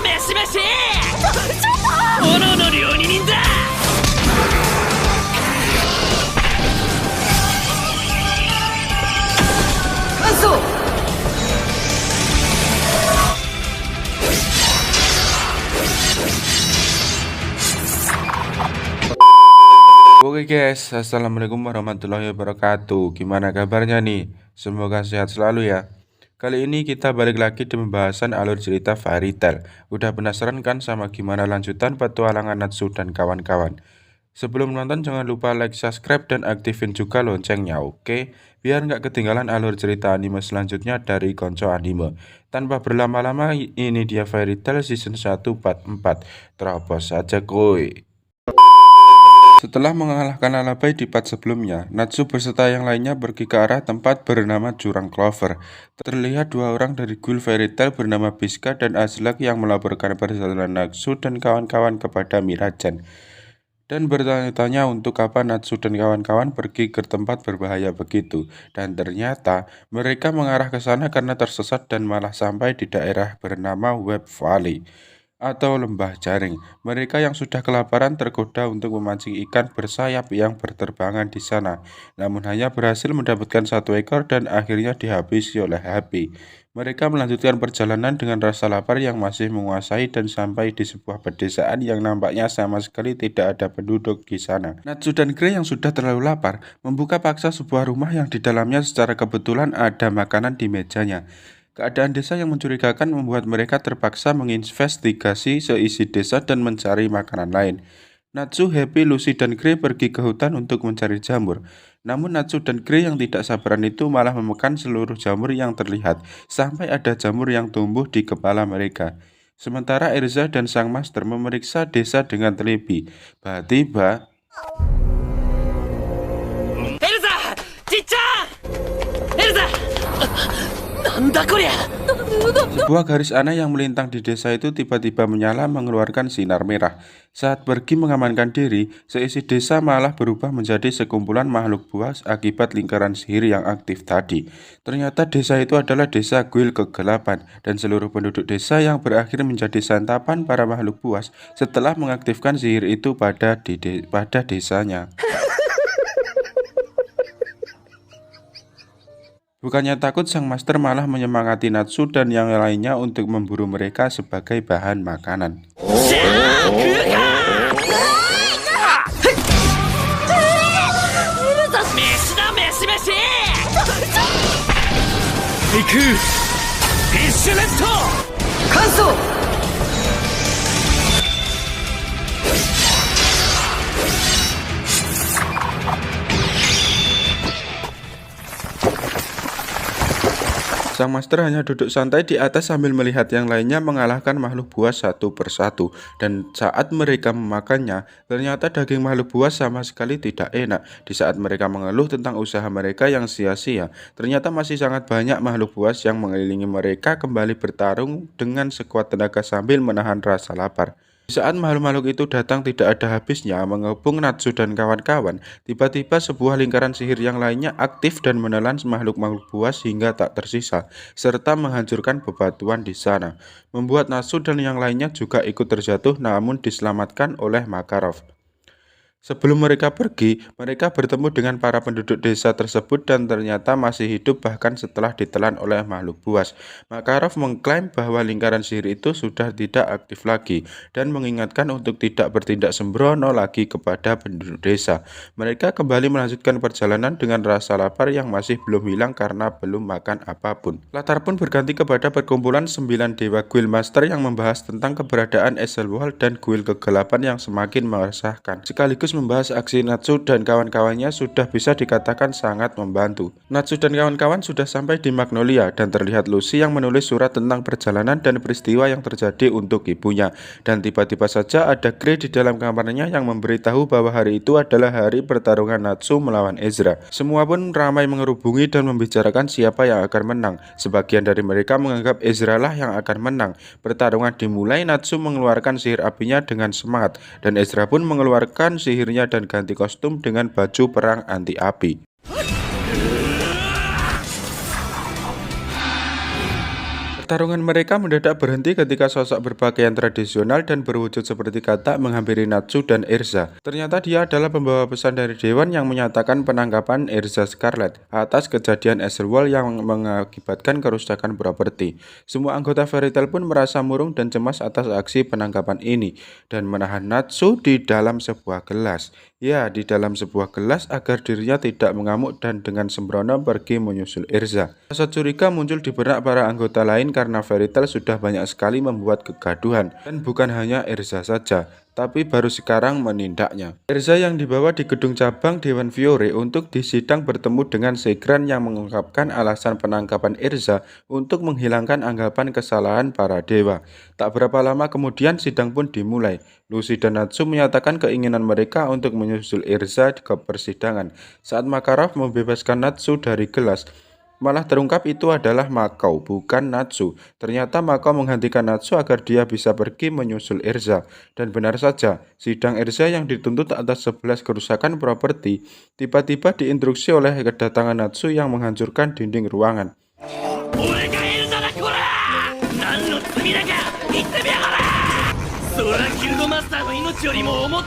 飯飯炎の料理人だ。完走。Oke guys, assalamualaikum warahmatullahi wabarakatuh. Gimana kabarnya nih? Semoga sehat selalu ya. Kali ini kita balik lagi di pembahasan alur cerita Fairy Tail. Udah penasaran kan sama gimana lanjutan petualangan Natsu dan kawan-kawan? Sebelum nonton jangan lupa like, subscribe, dan aktifin juga loncengnya, oke? Biar nggak ketinggalan alur cerita anime selanjutnya dari Konco Anime. Tanpa berlama-lama, ini dia Fairy Tail Season 1 Part 4. Terobos saja kuy. Setelah mengalahkan Alabai di part sebelumnya, Natsu beserta yang lainnya pergi ke arah tempat bernama Jurang Clover. Terlihat dua orang dari guild Fairy Tail bernama Biska dan Azlak yang melaporkan perjalanan Natsu dan kawan-kawan kepada Mirajan. Dan bertanya-tanya untuk apa Natsu dan kawan-kawan pergi ke tempat berbahaya begitu. Dan ternyata mereka mengarah ke sana karena tersesat dan malah sampai di daerah bernama Web Valley atau lembah jaring. Mereka yang sudah kelaparan tergoda untuk memancing ikan bersayap yang berterbangan di sana, namun hanya berhasil mendapatkan satu ekor dan akhirnya dihabisi oleh Happy. Mereka melanjutkan perjalanan dengan rasa lapar yang masih menguasai dan sampai di sebuah pedesaan yang nampaknya sama sekali tidak ada penduduk di sana. Natsu dan Grey yang sudah terlalu lapar membuka paksa sebuah rumah yang di dalamnya secara kebetulan ada makanan di mejanya. Keadaan desa yang mencurigakan membuat mereka terpaksa menginvestigasi seisi desa dan mencari makanan lain. Natsu, Happy, Lucy, dan Grey pergi ke hutan untuk mencari jamur. Namun Natsu dan Grey yang tidak sabaran itu malah memakan seluruh jamur yang terlihat, sampai ada jamur yang tumbuh di kepala mereka. Sementara Erza dan sang master memeriksa desa dengan teliti. Tiba-tiba Erza! Cicca! Erza! sebuah garis aneh yang melintang di desa itu tiba-tiba menyala mengeluarkan sinar merah. Saat pergi mengamankan diri, seisi desa malah berubah menjadi sekumpulan makhluk buas akibat lingkaran sihir yang aktif tadi. Ternyata desa itu adalah desa Guild Kegelapan dan seluruh penduduk desa yang berakhir menjadi santapan para makhluk buas setelah mengaktifkan sihir itu pada desanya. Bukannya takut, sang master malah menyemangati Natsu dan yang lainnya untuk memburu mereka sebagai bahan makanan. Sang master hanya duduk santai di atas sambil melihat yang lainnya mengalahkan makhluk buas satu persatu. Dan saat mereka memakannya, ternyata daging makhluk buas sama sekali tidak enak. Di saat mereka mengeluh tentang usaha mereka yang sia-sia, ternyata masih sangat banyak makhluk buas yang mengelilingi mereka kembali bertarung dengan sekuat tenaga sambil menahan rasa lapar. Di saat makhluk-makhluk itu datang tidak ada habisnya mengepung Natsu dan kawan-kawan, tiba-tiba sebuah lingkaran sihir yang lainnya aktif dan menelan makhluk-makhluk buas hingga tak tersisa, serta menghancurkan bebatuan di sana, membuat Natsu dan yang lainnya juga ikut terjatuh namun diselamatkan oleh Makarov. Sebelum mereka pergi, mereka bertemu dengan para penduduk desa tersebut dan ternyata masih hidup bahkan setelah ditelan oleh makhluk buas. Makarov mengklaim bahwa lingkaran sihir itu sudah tidak aktif lagi dan mengingatkan untuk tidak bertindak sembrono lagi kepada penduduk desa. Mereka kembali melanjutkan perjalanan dengan rasa lapar yang masih belum hilang karena belum makan apapun. Latar pun berganti kepada perkumpulan 9 dewa guild master yang membahas tentang keberadaan Esselwald dan guild kegelapan yang semakin meresahkan. Sekaligus membahas aksi Natsu dan kawan-kawannya sudah bisa dikatakan sangat membantu. Natsu dan kawan-kawan sudah sampai di Magnolia dan terlihat Lucy yang menulis surat tentang perjalanan dan peristiwa yang terjadi untuk ibunya. Dan tiba-tiba saja ada Grey di dalam kamarnya yang memberitahu bahwa hari itu adalah hari pertarungan Natsu melawan Ezra. Semua pun ramai mengerubungi dan membicarakan siapa yang akan menang. Sebagian dari mereka menganggap Ezra lah yang akan menang. Pertarungan dimulai, Natsu mengeluarkan sihir apinya dengan semangat dan Ezra pun mengeluarkan sihirnya dan ganti kostum dengan baju perang anti api. Pertarungan mereka mendadak berhenti ketika sosok berpakaian tradisional dan berwujud seperti katak menghampiri Natsu dan Erza. Ternyata dia adalah pembawa pesan dari Dewan yang menyatakan penangkapan Erza Scarlet atas kejadian Etherwall yang mengakibatkan kerusakan properti. Semua anggota Fairy Tail pun merasa murung dan cemas atas aksi penangkapan ini dan menahan Natsu di dalam sebuah gelas. Ya, di dalam sebuah gelas agar dirinya tidak mengamuk dan dengan sembrono pergi menyusul Erza. Rasa curiga muncul di benak para anggota lain karena Fairy Tail sudah banyak sekali membuat kegaduhan dan bukan hanya Erza saja, tapi baru sekarang menindaknya. Erza yang dibawa di gedung cabang Dewan Fiore untuk disidang bertemu dengan Segran yang mengungkapkan alasan penangkapan Erza untuk menghilangkan anggapan kesalahan para dewa. Tak berapa lama kemudian sidang pun dimulai. Lucy dan Natsu menyatakan keinginan mereka untuk menyusul Erza ke persidangan. Saat Makarov membebaskan Natsu dari gelas, malah terungkap itu adalah Makau, bukan Natsu. Ternyata Makau menghentikan Natsu agar dia bisa pergi menyusul Erza. Dan benar saja, sidang Erza yang dituntut atas 11 kerusakan properti tiba-tiba diinstruksi oleh kedatangan Natsu yang menghancurkan dinding ruangan.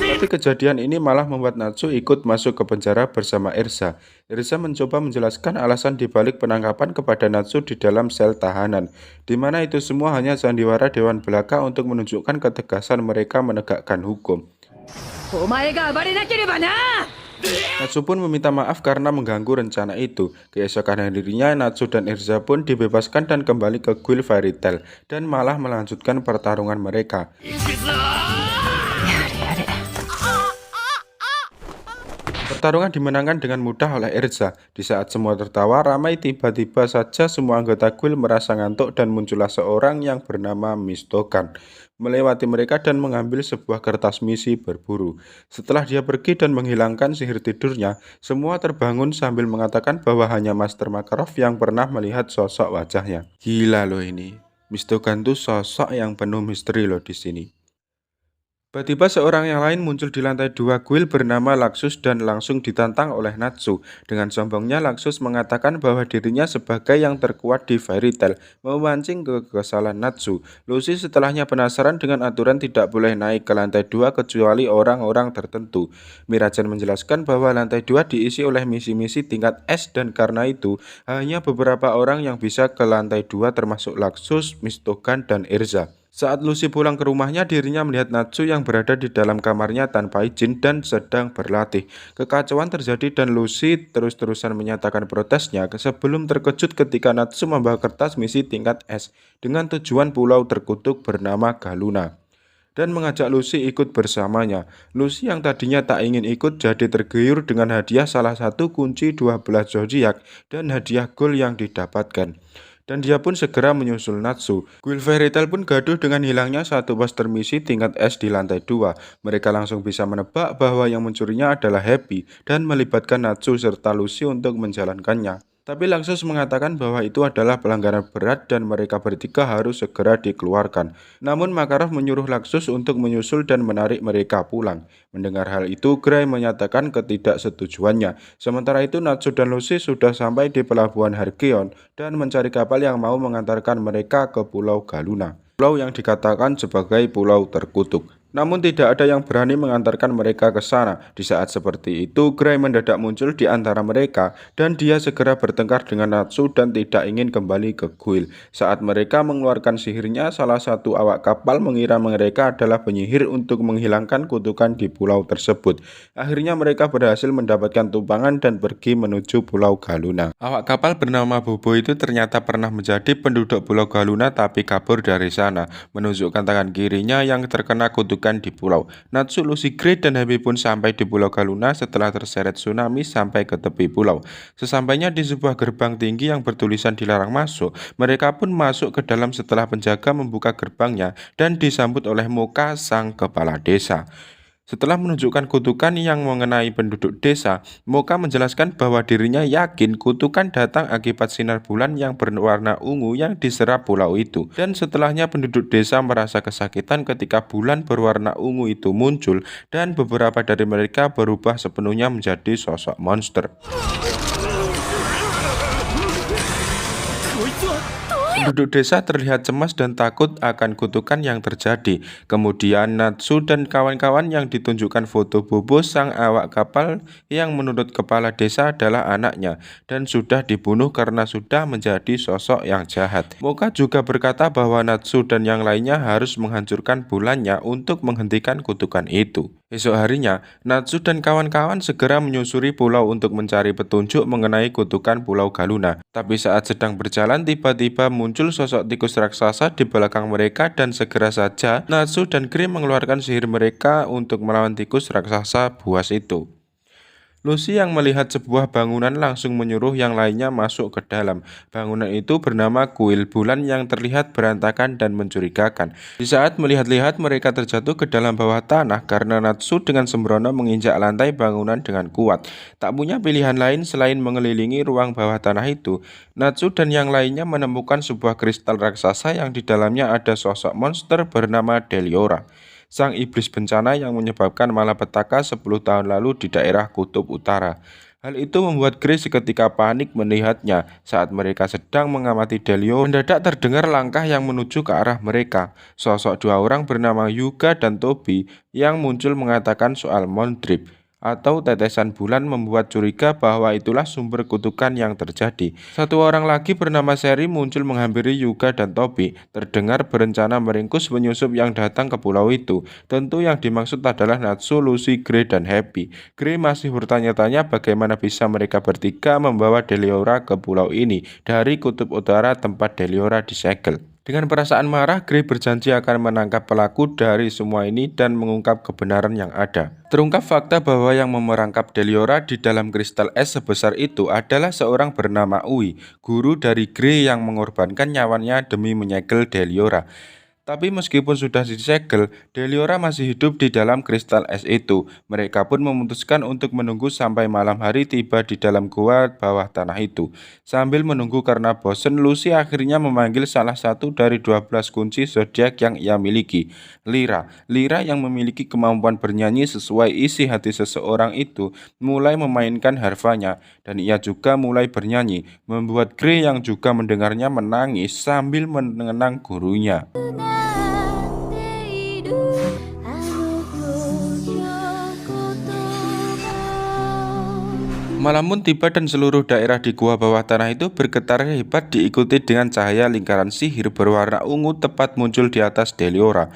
Tapi kejadian ini malah membuat Natsu ikut masuk ke penjara bersama Erza. Erza mencoba menjelaskan alasan dibalik penangkapan kepada Natsu di dalam sel tahanan, di mana itu semua hanya sandiwara Dewan Belaka untuk menunjukkan ketegasan mereka menegakkan hukum. Natsu pun meminta maaf karena mengganggu rencana itu. Keesokan harinya, Natsu dan Erza pun dibebaskan dan kembali ke Guild Fairy Tail dan malah melanjutkan pertarungan mereka. Pertarungan dimenangkan dengan mudah oleh Erza. Di saat semua tertawa ramai, tiba-tiba saja semua anggota guild merasa ngantuk dan muncullah seorang yang bernama Mistokan melewati mereka dan mengambil sebuah kertas misi berburu. Setelah dia pergi dan menghilangkan sihir tidurnya, semua terbangun sambil mengatakan bahwa hanya Master Makarov yang pernah melihat sosok wajahnya. Gila loh ini. Mistokan tuh sosok yang penuh misteri loh di sini. Tiba-tiba seorang yang lain muncul di lantai 2 guild bernama Laxus dan langsung ditantang oleh Natsu. Dengan sombongnya Laxus mengatakan bahwa dirinya sebagai yang terkuat di Fairy Tail, memancing kekesalan Natsu. Lucy setelahnya penasaran dengan aturan tidak boleh naik ke lantai 2 kecuali orang-orang tertentu. Mirajan menjelaskan bahwa lantai 2 diisi oleh misi-misi tingkat S dan karena itu hanya beberapa orang yang bisa ke lantai 2 termasuk Laxus, Mistokan, dan Erza. Saat Lucy pulang ke rumahnya, dirinya melihat Natsu yang berada di dalam kamarnya tanpa izin dan sedang berlatih. Kekacauan terjadi dan Lucy terus-terusan menyatakan protesnya sebelum terkejut ketika Natsu membawa kertas misi tingkat S dengan tujuan pulau terkutuk bernama Galuna dan mengajak Lucy ikut bersamanya. Lucy yang tadinya tak ingin ikut jadi tergiur dengan hadiah salah satu kunci 12 zodiak dan hadiah gold yang didapatkan. Dan dia pun segera menyusul Natsu. Guild Fairy Tail pun gaduh dengan hilangnya satu poster misi tingkat S di lantai 2. Mereka langsung bisa menebak bahwa yang mencurinya adalah Happy dan melibatkan Natsu serta Lucy untuk menjalankannya. Tapi Laxus mengatakan bahwa itu adalah pelanggaran berat dan mereka bertiga harus segera dikeluarkan. Namun Makarov menyuruh Laxus untuk menyusul dan menarik mereka pulang. Mendengar hal itu, Gray menyatakan ketidaksetujuannya. Sementara itu Natsu dan Lucy sudah sampai di pelabuhan Hargeon dan mencari kapal yang mau mengantarkan mereka ke Pulau Galuna, pulau yang dikatakan sebagai pulau terkutuk. Namun tidak ada yang berani mengantarkan mereka ke sana. Di saat seperti itu, Gray mendadak muncul di antara mereka dan dia segera bertengkar dengan Natsu dan tidak ingin kembali ke guild. Saat mereka mengeluarkan sihirnya, salah satu awak kapal mengira mereka adalah penyihir untuk menghilangkan kutukan di pulau tersebut. Akhirnya mereka berhasil mendapatkan tumpangan dan pergi menuju Pulau Galuna. Awak kapal bernama Bobo itu ternyata pernah menjadi penduduk Pulau Galuna tapi kabur dari sana, menunjukkan tangan kirinya yang terkena kutukan di pulau. Natsu, Lucy, Gray, dan Happy pun sampai di Pulau Galuna setelah terseret tsunami sampai ke tepi pulau. Sesampainya di sebuah gerbang tinggi yang bertulisan dilarang masuk, mereka pun masuk ke dalam setelah penjaga membuka gerbangnya dan disambut oleh Moka, sang kepala desa. Setelah menunjukkan kutukan yang mengenai penduduk desa, Moka menjelaskan bahwa dirinya yakin kutukan datang akibat sinar bulan yang berwarna ungu yang diserap pulau itu. Dan setelahnya penduduk desa merasa kesakitan ketika bulan berwarna ungu itu muncul dan beberapa dari mereka berubah sepenuhnya menjadi sosok monster. Penduduk desa terlihat cemas dan takut akan kutukan yang terjadi. Kemudian Natsu dan kawan-kawan yang ditunjukkan foto Bobo sang awak kapal yang menurut kepala desa adalah anaknya dan sudah dibunuh karena sudah menjadi sosok yang jahat. Moka juga berkata bahwa Natsu dan yang lainnya harus menghancurkan bulannya untuk menghentikan kutukan itu. Esok harinya, Natsu dan kawan-kawan segera menyusuri pulau untuk mencari petunjuk mengenai kutukan Pulau Galuna. Tapi saat sedang berjalan, tiba-tiba muncul sosok tikus raksasa di belakang mereka dan segera saja Natsu dan Grey mengeluarkan sihir mereka untuk melawan tikus raksasa buas itu. Lucy yang melihat sebuah bangunan langsung menyuruh yang lainnya masuk ke dalam. Bangunan itu bernama Kuil Bulan yang terlihat berantakan dan mencurigakan. Di saat melihat-lihat mereka terjatuh ke dalam bawah tanah karena Natsu dengan sembrono menginjak lantai bangunan dengan kuat. Tak punya pilihan lain selain mengelilingi ruang bawah tanah itu. Natsu dan yang lainnya menemukan sebuah kristal raksasa yang di dalamnya ada sosok monster bernama Deliora, sang iblis bencana yang menyebabkan malapetaka 10 tahun lalu di daerah Kutub Utara. Hal itu membuat Grey seketika panik melihatnya. Saat mereka sedang mengamati Delio, mendadak terdengar langkah yang menuju ke arah mereka. Sosok dua orang bernama Yuga dan Tobi yang muncul mengatakan soal Mondrip atau tetesan bulan membuat curiga bahwa itulah sumber kutukan yang terjadi. Satu orang lagi bernama Seri muncul menghampiri Yuga dan Tobi, terdengar berencana meringkus penyusup yang datang ke pulau itu. Tentu yang dimaksud adalah Natsu, Lucy, Grey, dan Happy. Grey masih bertanya-tanya bagaimana bisa mereka bertiga membawa Deliora ke pulau ini dari kutub utara tempat Deliora disegel. Dengan perasaan marah, Grey berjanji akan menangkap pelaku dari semua ini dan mengungkap kebenaran yang ada. Terungkap fakta bahwa yang memerangkap Deliora di dalam kristal es sebesar itu adalah seorang bernama Ui, guru dari Grey yang mengorbankan nyawanya demi menyegel Deliora. Tapi meskipun sudah disegel, Deliora masih hidup di dalam kristal es itu. Mereka pun memutuskan untuk menunggu sampai malam hari tiba di dalam gua bawah tanah itu. Sambil menunggu karena bosan, Lucy akhirnya memanggil salah satu dari 12 kunci zodiak yang ia miliki, Lyra. Lyra yang memiliki kemampuan bernyanyi sesuai isi hati seseorang itu mulai memainkan harfanya, dan ia juga mulai bernyanyi, membuat Grey yang juga mendengarnya menangis sambil mengenang gurunya. Malam pun tiba dan seluruh daerah di gua bawah tanah itu bergetar hebat diikuti dengan cahaya lingkaran sihir berwarna ungu tepat muncul di atas Deliora.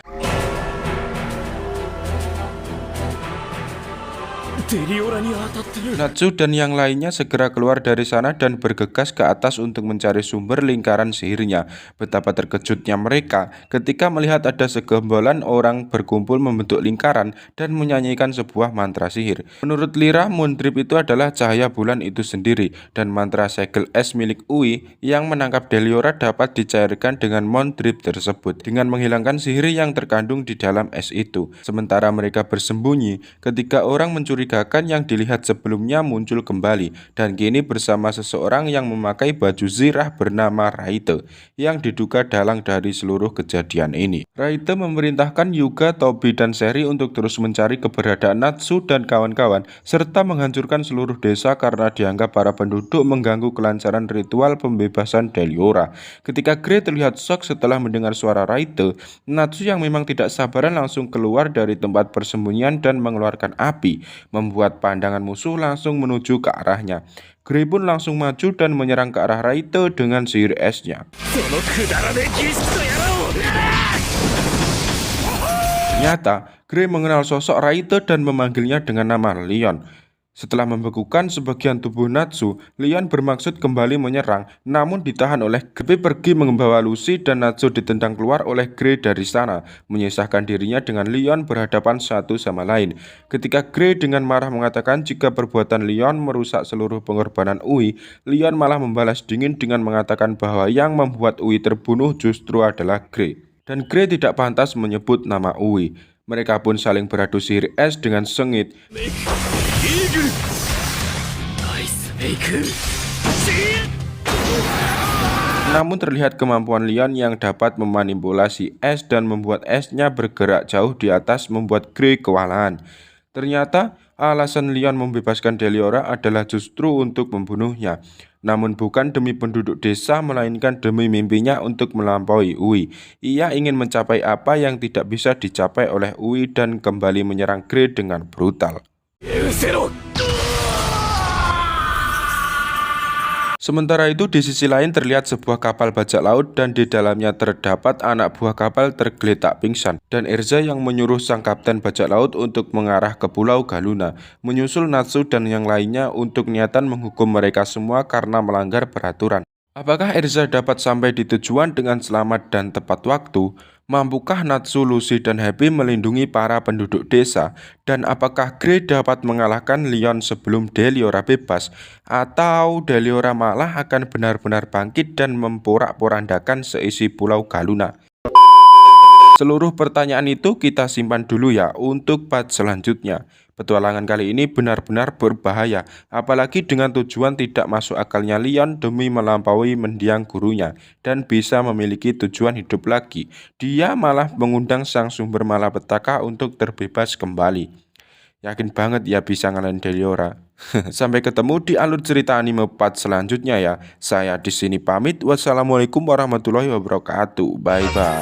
Natsu dan yang lainnya segera keluar dari sana dan bergegas ke atas untuk mencari sumber lingkaran sihirnya. Betapa terkejutnya mereka ketika melihat ada segerombolan orang berkumpul membentuk lingkaran dan menyanyikan sebuah mantra sihir. Menurut Lyra, Mondrip itu adalah cahaya bulan itu sendiri, dan mantra segel es milik Ui yang menangkap Deliora dapat dicairkan dengan Mondrip tersebut dengan menghilangkan sihir yang terkandung di dalam es itu. Sementara mereka bersembunyi, ketika orang mencurigakan yang dilihat sebelumnya muncul kembali, dan kini bersama seseorang yang memakai baju zirah bernama Raite, yang diduga dalang dari seluruh kejadian ini. Raite memerintahkan Yuga, Tobi, dan Seri untuk terus mencari keberadaan Natsu dan kawan-kawan, serta menghancurkan seluruh desa karena dianggap para penduduk mengganggu kelancaran ritual pembebasan Deliora. Ketika Grey terlihat shock setelah mendengar suara Raite, Natsu yang memang tidak sabaran langsung keluar dari tempat persembunyian dan mengeluarkan api, membuat pandangan musuh langsung menuju ke arahnya. Grey pun langsung maju dan menyerang ke arah Raite dengan sihir esnya. Ternyata, Grey mengenal sosok Raite dan memanggilnya dengan nama Leon. Setelah membekukan sebagian tubuh Natsu, Leon bermaksud kembali menyerang, namun ditahan oleh Grey. Pergi membawa Lucy dan Natsu ditendang keluar oleh Grey dari sana, menyisahkan dirinya dengan Leon berhadapan satu sama lain. Ketika Grey dengan marah mengatakan jika perbuatan Leon merusak seluruh pengorbanan Ui, Leon malah membalas dingin dengan mengatakan bahwa yang membuat Ui terbunuh justru adalah Grey, dan Grey tidak pantas menyebut nama Ui. Mereka pun saling beradu sihir es dengan sengit. Namun terlihat kemampuan Leon yang dapat memanipulasi es dan membuat esnya bergerak jauh di atas membuat Grey kewalahan. Ternyata Alasan Leon membebaskan Deliora adalah justru untuk membunuhnya. Namun bukan demi penduduk desa, melainkan demi mimpinya untuk melampaui Uwi. Ia ingin mencapai apa yang tidak bisa dicapai oleh Uwi dan kembali menyerang Grey dengan brutal. Sementara itu di sisi lain terlihat sebuah kapal bajak laut dan di dalamnya terdapat anak buah kapal tergeletak pingsan. Dan Erza yang menyuruh sang kapten bajak laut untuk mengarah ke Pulau Galuna, menyusul Natsu dan yang lainnya untuk niatan menghukum mereka semua karena melanggar peraturan. Apakah Erza dapat sampai di tujuan dengan selamat dan tepat waktu? Mampukah Natsu, Lucy, dan Happy melindungi para penduduk desa? Dan apakah Grey dapat mengalahkan Leon sebelum Deliora bebas? Atau Deliora malah akan benar-benar bangkit dan memporak-porandakan seisi Pulau Galuna? Seluruh pertanyaan itu kita simpan dulu ya untuk part selanjutnya. Petualangan kali ini benar-benar berbahaya, apalagi dengan tujuan tidak masuk akalnya Leon demi melampaui mendiang gurunya dan bisa memiliki tujuan hidup lagi. Dia malah mengundang sang sumber malapetaka untuk terbebas kembali. Yakin banget ya bisa ngalahin Deliora. Sampai ketemu di alur cerita anime part selanjutnya ya. Saya di sini pamit. Wassalamualaikum warahmatullahi wabarakatuh. Bye bye.